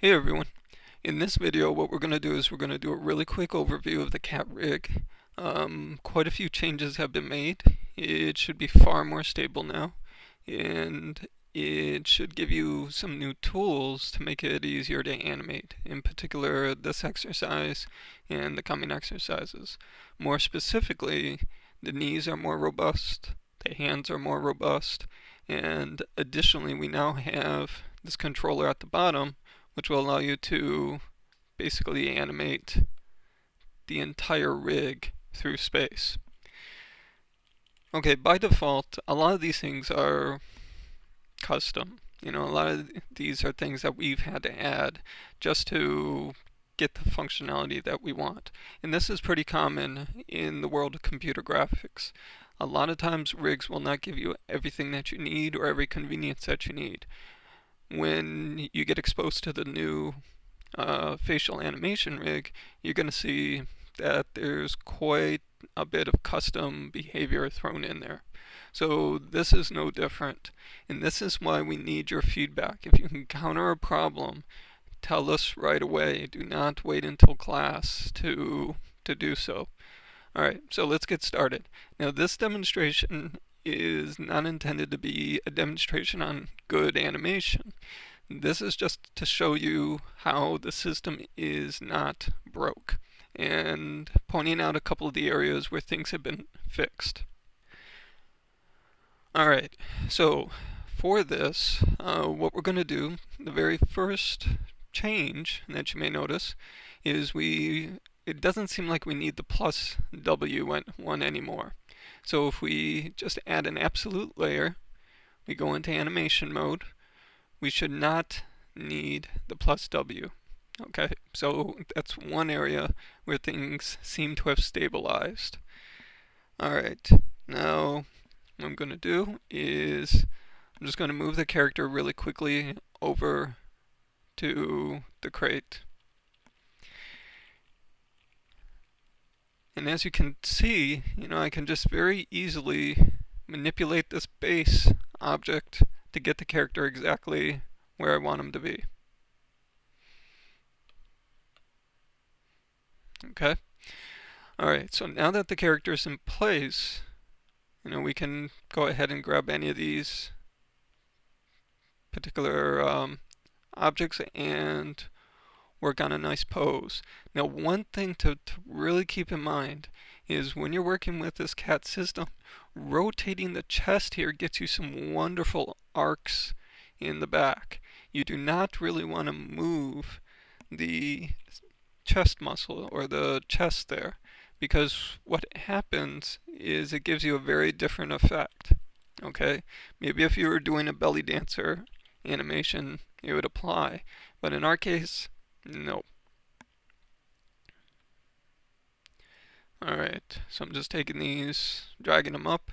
Hey everyone, in this video what we're going to do is we're going to do a really quick overview of the cat rig. Quite a few changes have been made. It should be far more stable now, and it should give you some new tools to make it easier to animate, in particular this exercise and the coming exercises. More specifically, the knees are more robust, the hands are more robust, and additionally we now have this controller at the bottom which will allow you to basically animate the entire rig through space. Okay, by default, a lot of these things are custom. A lot of these are things that we've had to add just to get the functionality that we want. And this is pretty common in the world of computer graphics. A lot of times rigs will not give you everything that you need or every convenience that you need. When you get exposed to the new facial animation rig, you're going to see that there's quite a bit of custom behavior thrown in there. So this is no different, and this is why we need your feedback. If you encounter a problem, tell us right away. Do not wait until class to do so. Alright, so let's get started. Now this demonstration is not intended to be a demonstration on good animation. This is just to show you how the system is not broke and pointing out a couple of the areas where things have been fixed. Alright, so for this, what we're going to do, the very first change that you may notice is it doesn't seem like we need the plus W one anymore. So if we just add an absolute layer, we go into animation mode, we should not need the plus W. Okay, so that's one area where things seem to have stabilized. Alright, now what I'm going to do is I'm just going to move the character really quickly over to the crate. And as you can see, I can just very easily manipulate this base object to get the character exactly where I want him to be. Okay? Alright, so now that the character is in place, we can go ahead and grab any of these particular objects and work on a nice pose. Now one thing to really keep in mind is when you're working with this cat system, rotating the chest here gets you some wonderful arcs in the back. You do not really want to move the chest muscle or the chest there, because what happens is it gives you a very different effect. Okay, maybe if you were doing a belly dancer animation it would apply, but in our case, no. Alright, so I'm just taking these, dragging them up,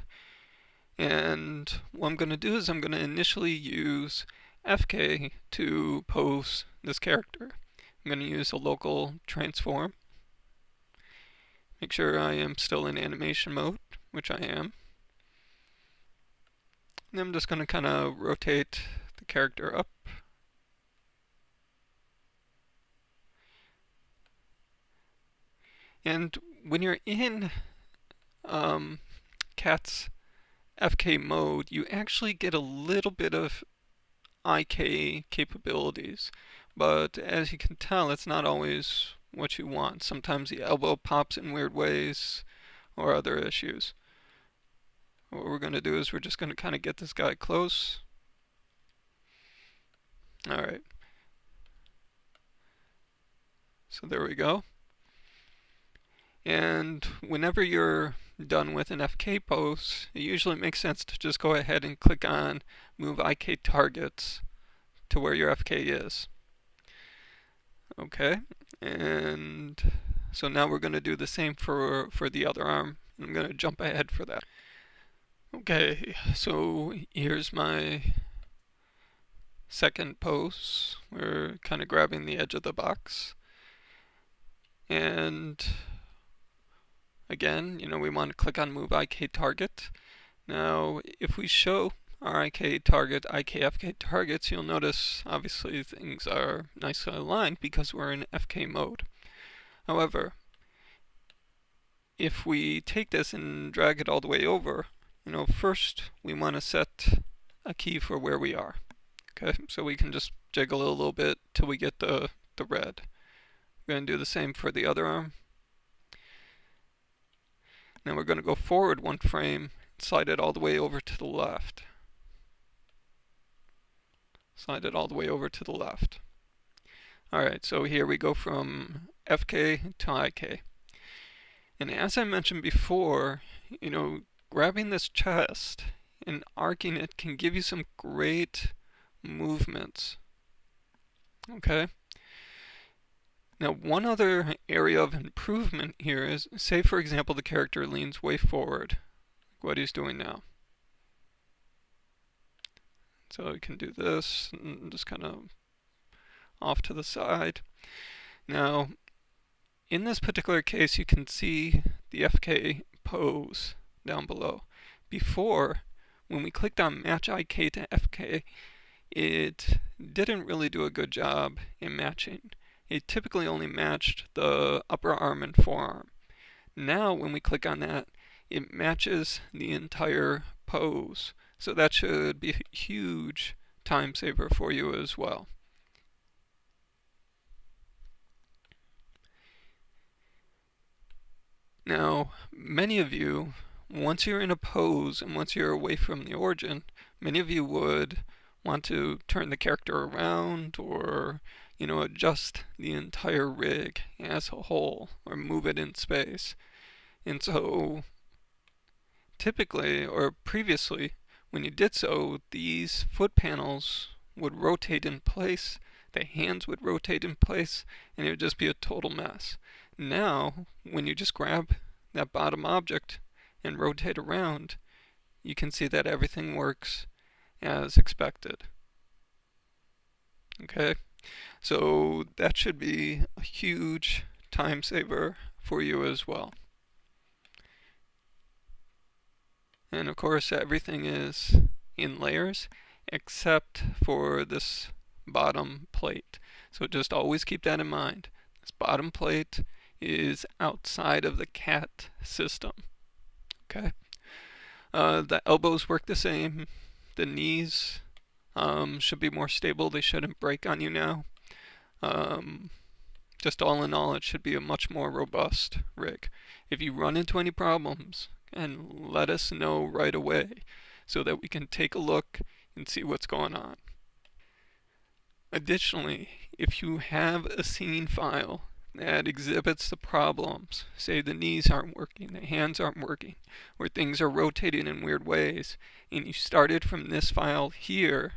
and what I'm going to do is I'm going to initially use FK to pose this character. I'm going to use a local transform. Make sure I am still in animation mode, which I am. And I'm just going to kind of rotate the character up. And when you're in Cat's FK mode, you actually get a little bit of IK capabilities. But as you can tell, it's not always what you want. Sometimes the elbow pops in weird ways or other issues. What we're going to do is we're just going to kind of get this guy close. Alright. So there we go. And whenever you're done with an FK pose, it usually makes sense to just go ahead and click on Move IK Targets to where your FK is. Okay, and so now we're going to do the same for the other arm. I'm going to jump ahead for that. Okay, so here's my second pose. We're kind of grabbing the edge of the box. And again, we want to click on Move IK Target. Now, if we show RIK target, IKFK targets, you'll notice obviously things are nicely aligned because we're in FK mode. However, if we take this and drag it all the way over, first we want to set a key for where we are. Okay, so we can just jiggle it a little bit till we get the red. We're going to do the same for the other arm. Now we're going to go forward one frame, slide it all the way over to the left. Slide it all the way over to the left. Alright, so here we go from FK to IK. And as I mentioned before, grabbing this chest and arcing it can give you some great movements. Okay? Now, one other area of improvement here is, say for example, the character leans way forward, like what he's doing now. So we can do this, and just kind of off to the side. Now, in this particular case, you can see the FK pose down below. Before, when we clicked on Match IK to FK, it didn't really do a good job in matching. It typically only matched the upper arm and forearm. Now when we click on that, it matches the entire pose. So that should be a huge time saver for you as well. Now, many of you, once you're in a pose and once you're away from the origin, many of you would want to turn the character around or adjust the entire rig as a whole or move it in space. And so typically or previously when you did so, these foot panels would rotate in place, the hands would rotate in place, and it would just be a total mess. Now when you just grab that bottom object and rotate around, you can see that everything works as expected. Okay? So that should be a huge time saver for you as well. And of course everything is in layers except for this bottom plate. So just always keep that in mind. This bottom plate is outside of the cat system. Okay? The elbows work the same. The knees should be more stable. They shouldn't break on you now. Just all in all, it should be a much more robust rig. If you run into any problems, and let us know right away so that we can take a look and see what's going on. Additionally, if you have a scene file that exhibits the problems, say the knees aren't working, the hands aren't working, or things are rotating in weird ways, and you started from this file here,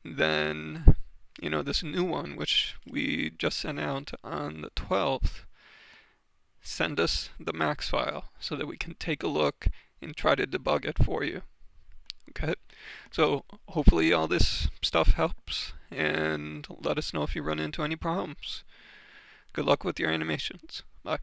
then this new one, which we just sent out on the 12th, send us the max file so that we can take a look and try to debug it for you. Okay, so hopefully all this stuff helps, and let us know if you run into any problems. Good luck with your animations. Bye.